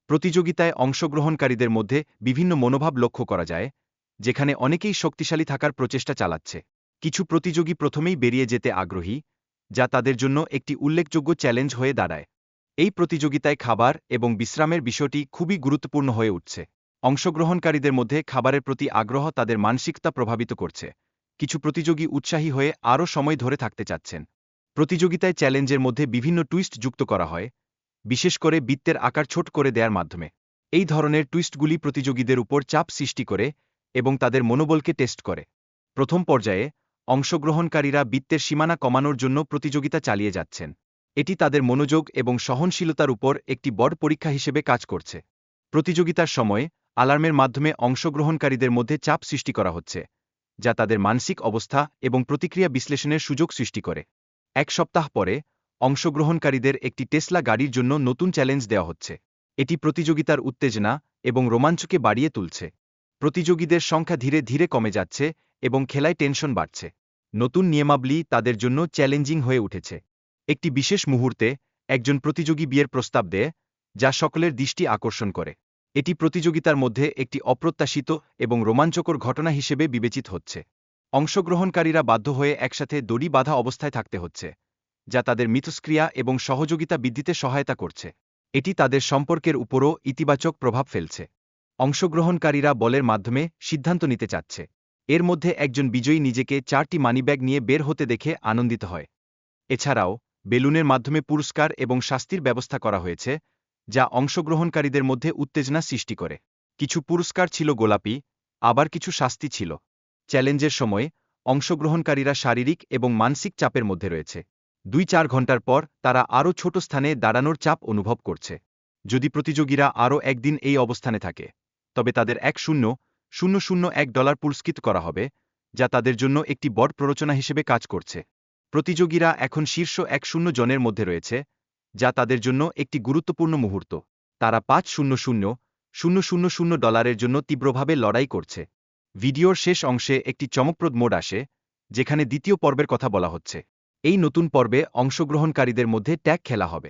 প্রতিযোগিতায় অংশগ্রহণকারীদের মধ্যে বিভিন্ন মনোভাব লক্ষ্য করা যায়, যেখানে অনেকেই শক্তিশালী থাকার প্রচেষ্টা চালাচ্ছে। কিছু প্রতিযোগী প্রথমেই বেরিয়ে যেতে আগ্রহী, যা তাদের জন্য একটি উল্লেখযোগ্য চ্যালেঞ্জ হয়ে দাঁড়ায়। এই প্রতিযোগিতায় খাবার এবং বিশ্রামের বিষয়টি খুবই গুরুত্বপূর্ণ হয়ে উঠছে। অংশগ্রহণকারীদের মধ্যে খাবারের প্রতি আগ্রহ তাদের মানসিকতা প্রভাবিত করছে। কিছু প্রতিযোগী উৎসাহী হয়ে আরও সময় ধরে থাকতে চাচ্ছেন। প্রতিযোগিতায় চ্যালেঞ্জের মধ্যে বিভিন্ন টুইস্ট যুক্ত করা হয়, বিশেষ করে বৃত্তের আকার ছোট করে দেওয়ার মাধ্যমে। এই ধরনের টুইস্টগুলি প্রতিযোগীদের উপর চাপ সৃষ্টি করে এবং তাদের মনোবলকে টেস্ট করে। প্রথম পর্যায়ে অংশগ্রহণকারীরা বৃত্তের সীমানা কমানোর জন্য প্রতিযোগিতা চালিয়ে যাচ্ছেন। এটি তাদের মনোযোগ এবং সহনশীলতার উপর একটি বড় পরীক্ষা হিসেবে কাজ করছে। প্রতিযোগিতার সময় অ্যালার্মের মাধ্যমে অংশগ্রহণকারীদের মধ্যে চাপ সৃষ্টি করা হচ্ছে, যা তাদের মানসিক অবস্থা এবং প্রতিক্রিয়া বিশ্লেষণের সুযোগ সৃষ্টি করে। এক সপ্তাহ পরে অংশগ্রহণকারীদের একটি টেসলা গাড়ির জন্য নতুন চ্যালেঞ্জ দেওয়া হচ্ছে। এটি প্রতিযোগিতার উত্তেজনা এবং রোমাঞ্চকে বাড়িয়ে তুলছে। প্রতিযোগীদের সংখ্যা ধীরে ধীরে কমে যাচ্ছে এবং খেলায় টেনশন বাড়ছে। নতুন নিয়মাবলী তাদের জন্য চ্যালেঞ্জিং হয়ে উঠেছে। একটি বিশেষ মুহূর্তে একজন প্রতিযোগী বিয়ের প্রস্তাব দেয়, যা সকলের দৃষ্টি আকর্ষণ করে। এটি প্রতিযোগিতার মধ্যে একটি অপ্রত্যাশিত এবং রোমাঞ্চকর ঘটনা হিসেবে বিবেচিত হচ্ছে। অংশগ্রহণকারীরা বাধ্য হয়ে একসাথে দড়ি বাঁধা অবস্থায় থাকতে হচ্ছে, যা তাদের মিথস্ক্রিয়া এবং সহযোগিতা বৃদ্ধিতে সহায়তা করছে। এটি তাদের সম্পর্কের উপরও ইতিবাচক প্রভাব ফেলছে। অংশগ্রহণকারীরা বলের মাধ্যমে সিদ্ধান্ত নিতে চাচ্ছে। এর মধ্যে একজন বিজয়ী নিজেকে 4টি মানিব্যাগ নিয়ে বের হতে দেখে আনন্দিত হয়। এছাড়াও বেলুনের মাধ্যমে পুরস্কার এবং শাস্তির ব্যবস্থা করা হয়েছে, যা অংশগ্রহণকারীদের মধ্যে উত্তেজনা সৃষ্টি করে। কিছু পুরস্কার ছিল গোলাপি, আবার কিছু শাস্তি ছিল। চ্যালেঞ্জের সময় অংশগ্রহণকারীরা শারীরিক এবং মানসিক চাপের মধ্যে রয়েছে। 2-4 ঘন্টার পর তারা আরও ছোট স্থানে দাঁড়ানোর চাপ অনুভব করছে। যদি প্রতিযোগীরা আরও একদিন এই অবস্থানে থাকে, তবে তাদের $1,000 পুরস্কৃত করা হবে, যা তাদের জন্য একটি বড় প্ররোচনা হিসেবে কাজ করছে। প্রতিযোগীরা এখন শীর্ষ 100 জনের মধ্যে রয়েছে, যা তাদের জন্য একটি গুরুত্বপূর্ণ মুহূর্ত। তারা $5,000 জন্য তীব্রভাবে লড়াই করছে। ভিডিওর শেষ অংশে একটি চমকপ্রদ মোড আসে, যেখানে দ্বিতীয় পর্বের কথা বলা হচ্ছে। এই নতুন পর্বে অংশগ্রহণকারীদের মধ্যে ট্যাগ খেলা হবে।